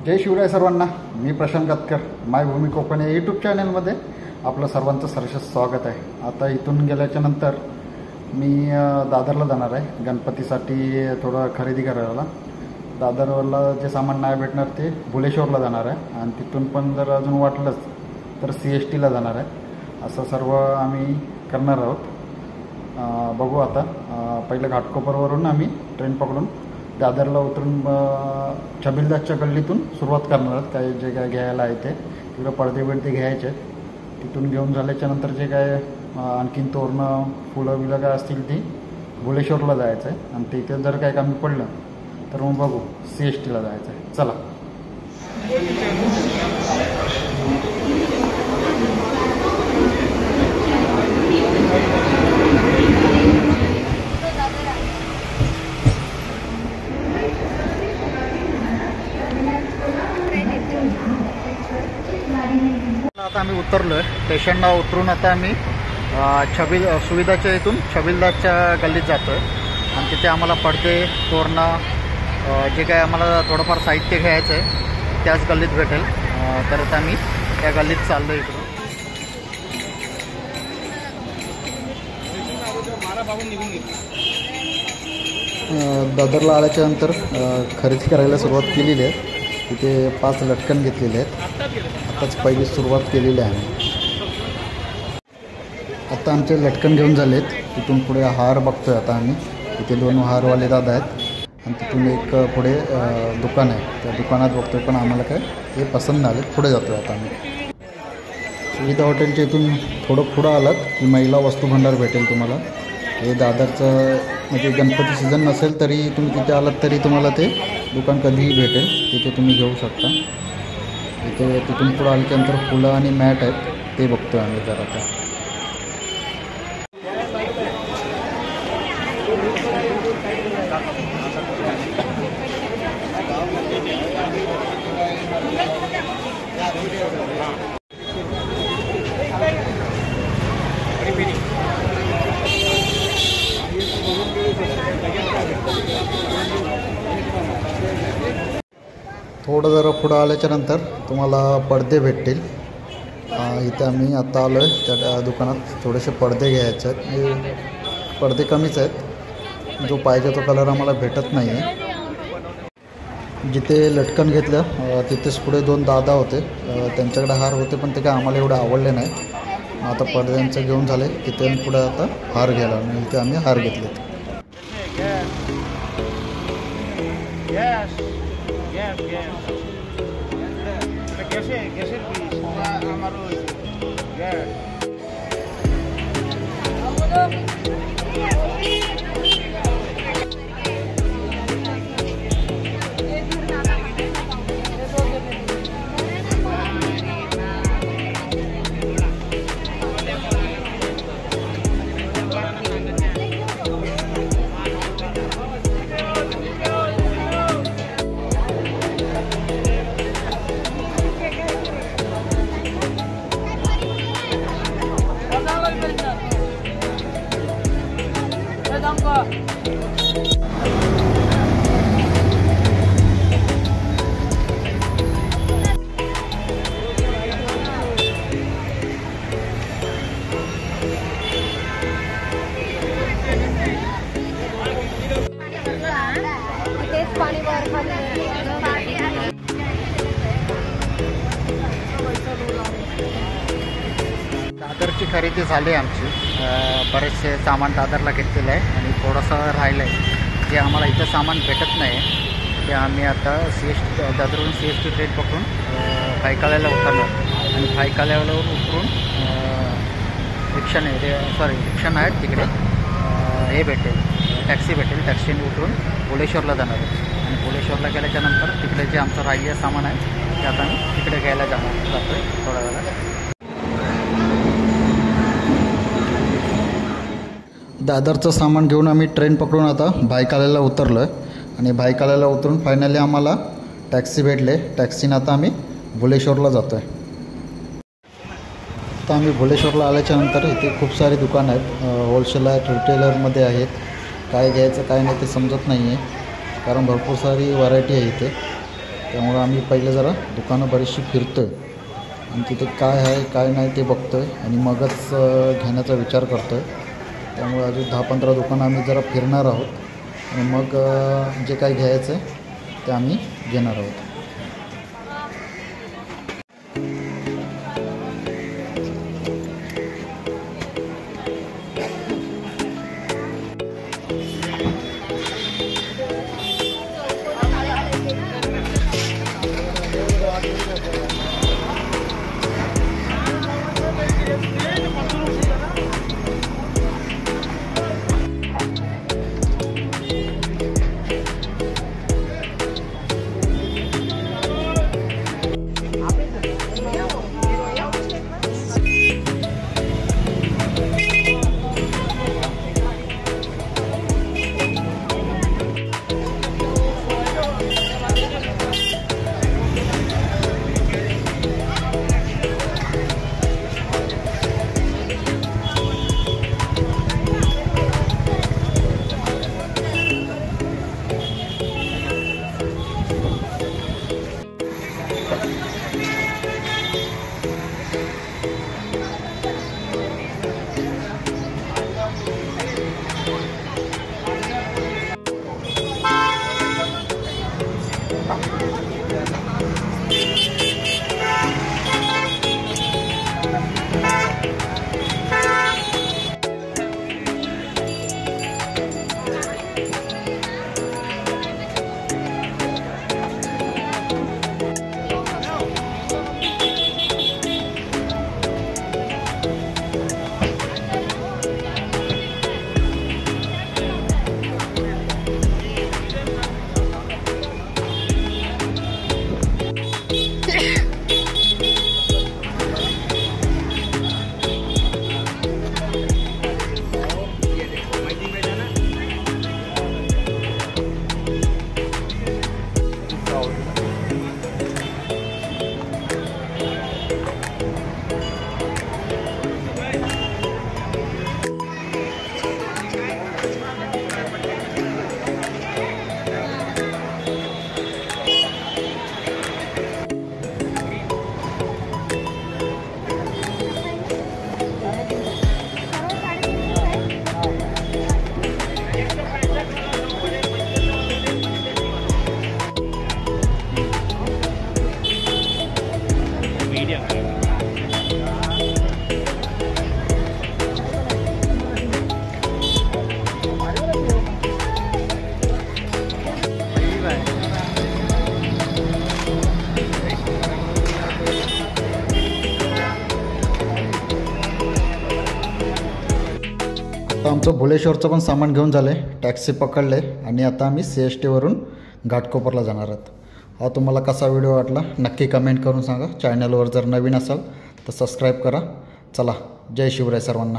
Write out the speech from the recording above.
जय शिवराय सर्वांना. मी प्रशांत कातकर. मायभूमी कोकण या यूट्यूब चॅनलमध्ये आपलं सर्वांचं सहर्ष स्वागत आहे. आता इथून गेल्याच्या नंतर मी दादरला जाणार आहे गणपतीसाठी थोडं खरेदी करायला. दादरला जे सामान नाही भेटणार ते भुलेश्वरला जाणार आहे आणि तिथून पण जर अजून वाटलंच तर CSTला जाणार आहे. असं सर्व आम्ही करणार आहोत. बघू आता. पहिलं घाटकोपरवरून आम्ही ट्रेन पकडून दादरला उतरून छबिलदासच्या गल्लीतून सुरुवात करणार आहोत. काय जे काय घ्यायला आहे ते तिकडं पडदे घ्यायचे. तिथून घेऊन झाल्याच्या नंतर जे काय आणखीन तोरणं फुलं बिलं काय असतील ती भुलेश्वरला जायचं आहे आणि तिथे जर काय कमी पडलं तर मग बघू CSTला जायचं आहे. चला. आता आम्ही उतरलो आहे. स्टेशनला उतरून आता आम्ही सुविधाच्या इथून छबिलदासच्या गल्लीत जातो आहे आणि तिथे आम्हाला पडदे तोरणं जे काय आम्हाला थोडंफार साहित्य घ्यायचं आहे त्याच गल्लीत भेटेल. तर आता आम्ही त्या गल्लीत चाललो इकडून. दादरला आल्याच्या नंतर खरेदी करायला सुरुवात केलेली आहे. तिथे 5 लटकन घेतलेले आहेत. आताच पहिली सुरुवात केलेली आहे. आता आमचे लटकन घेऊन झालेत. तिथून पुढे हार बघतोय आता आम्ही. तिथे 2 हारवाले दादा आहेत आणि तिथून एक पुढे दुकान आहे. त्या दुकानात बघतोय पण आम्हाला काय ते पसंत नाही आले. पुढे जातोय आता आम्ही. सुविधा हॉटेलच्या इथून थोडं पुढं आलात की महिला वस्तू भांडार भेटेल तुम्हाला. हे दादरचं म्हणजे गणपती सीझन नसेल तरी तुम्ही तिथे आलात तरी तुम्हाला ते दुकान कधीही भेटेल. तिथे तुम्ही घेऊ शकता. इथे तिथून पुढं आल्याच्यानंतर फुलं आणि मॅट आहेत ते बघतोय आम्ही जरा. आता थोडं जरा पुढं आल्याच्या नंतर तुम्हाला पडदे भेटतील. इथे आम्ही आता आलो आहे त्या दुकानात. थोडेसे पडदे घ्यायचे आहेत. पडदे कमीच आहेत. जो पाहिजे तो कलर आम्हाला भेटत नाही आहे. जिथे लटकन घेतलं तिथेच पुढे 2 दादा होते. त्यांच्याकडे हार होते पण ते काय आम्हाला एवढे आवडले नाही. आता पडद्यांचं घेऊन झाले. तिथे पुढे आता हार घ्यायला आणि इथे आम्ही हार घेतलेत. दादरची खरेदी झाली आमची. बरेचसे सामान दादरला घेतलेलं आहे आणि थोडंसं राहिलं आहे जे आम्हाला इथं सामान भेटत नाही. ते आम्ही आता दादरवरून CST ट्रेन पकडून भायखळ्याला उतरणार आणि भायखळ्याला उतरून रिक्षा आहेत तिकडे हे भेटेल टॅक्सी भेटेल. टॅक्सीने उतरून भुलेश्वरला जाणार आहे आणि भुलेश्वरला गेल्याच्या नंतर तिकडे जे आमचं राहिलेलं सामान आहे ते आता आम्ही तिकडे घ्यायला जातो आहे थोड्या वेळाला. दादरचं सामान घेऊन आम्ही ट्रेन पकडून आता भायखळ्याला उतरलो आहे आणि भायखळ्याला उतरून फायनली आम्हाला टॅक्सी भेटले. टॅक्सीनं आता आम्ही भुलेश्वरला जातो आहे. आता आम्ही भुलेश्वरला आल्याच्यानंतर इथे खूप सारी दुकानं आहेत. होलसेल आहेत, रिटेलरमध्ये आहेत. काय घ्यायचं काय नाही ते समजत नाही आहे कारण भरपूर सारी व्हरायटी आहे इथे. त्यामुळं आम्ही पहिले जरा दुकानं बरीचशी फिरतो आहे आणि तिथे काय आहे काय नाही ते बघतो आहे आणि मगच घेण्याचा विचार करतो आहे. त्यामुळे अजून 10-15 दुकानं आम्ही जरा फिरणार आहोत आणि मग जे काही घ्यायचं आहे ते आम्ही घेणार आहोत. आता आमचं भुलेश्वरचं पण सामान घेऊन झालं आहे, टॅक्सी पकडले आणि आता आम्ही CSTवरून घाटकोपरला जाणार आहोत. हा तुम्हाला कसा व्हिडिओ वाटला नक्की कमेंट करून सांगा. चॅनलवर जर नवीन असाल तर सबस्क्राईब करा. चला, जय शिवराय सर्वांना.